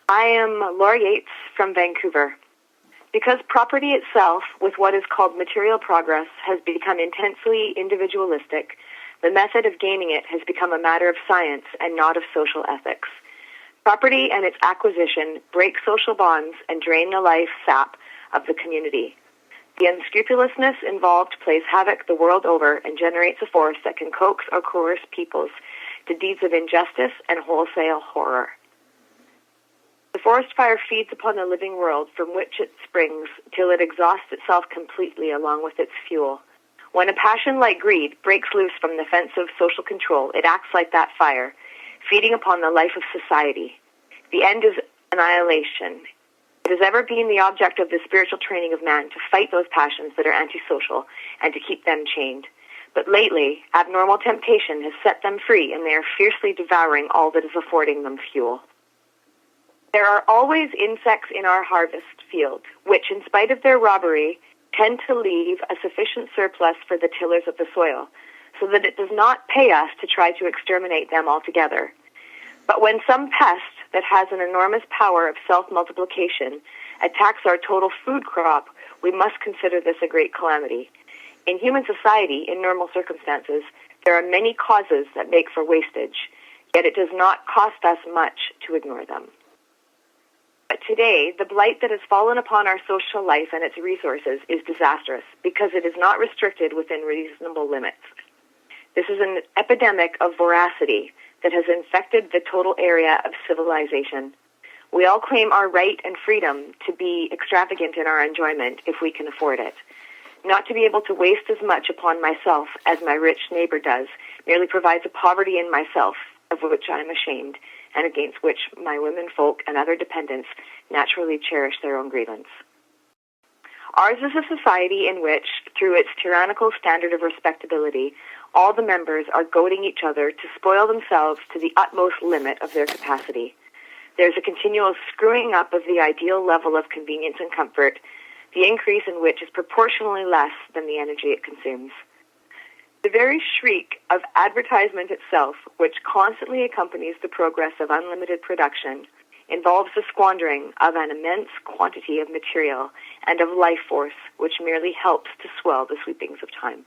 I am Laura Yates from Vancouver. Because property itself, with what is called material progress, has become intensely individualistic, the method of gaining it has become a matter of science and not of social ethics. Property and its acquisition break social bonds and drain the life sap of the community. The unscrupulousness involved plays havoc the world over and generates a force that can coax or coerce peoples to deeds of injustice and wholesale horror. The forest fire feeds upon the living world from which it springs till it exhausts itself completely along with its fuel. When a passion like greed breaks loose from the fence of social control, it acts like that fire, feeding upon the life of society. The end is annihilation. It has ever been the object of the spiritual training of man to fight those passions that are antisocial and to keep them chained. But lately, abnormal temptation has set them free, and they are fiercely devouring all that is affording them fuel. There are always insects in our harvest field, which, in spite of their robbery, tend to leave a sufficient surplus for the tillers of the soil, so that it does not pay us to try to exterminate them altogether. But when some pest that has an enormous power of self-multiplication attacks our total food crop, we must consider this a great calamity. In human society, in normal circumstances, there are many causes that make for wastage, yet it does not cost us much to ignore them. But today, the blight that has fallen upon our social life and its resources is disastrous because it is not restricted within reasonable limits. This is an epidemic of voracity that has infected the total area of civilization. We all claim our right and freedom to be extravagant in our enjoyment if we can afford it. Not to be able to waste as much upon myself as my rich neighbor does merely provides a poverty in myself of which I am ashamed, and against which my women folk and other dependents naturally cherish their own grievance. Ours is a society in which, through its tyrannical standard of respectability, all the members are goading each other to spoil themselves to the utmost limit of their capacity. There's a continual screwing up of the ideal level of convenience and comfort, the increase in which is proportionally less than the energy it consumes. The very shriek of advertisement itself, which constantly accompanies the progress of unlimited production, involves the squandering of an immense quantity of material and of life force, which merely helps to swell the sweepings of time.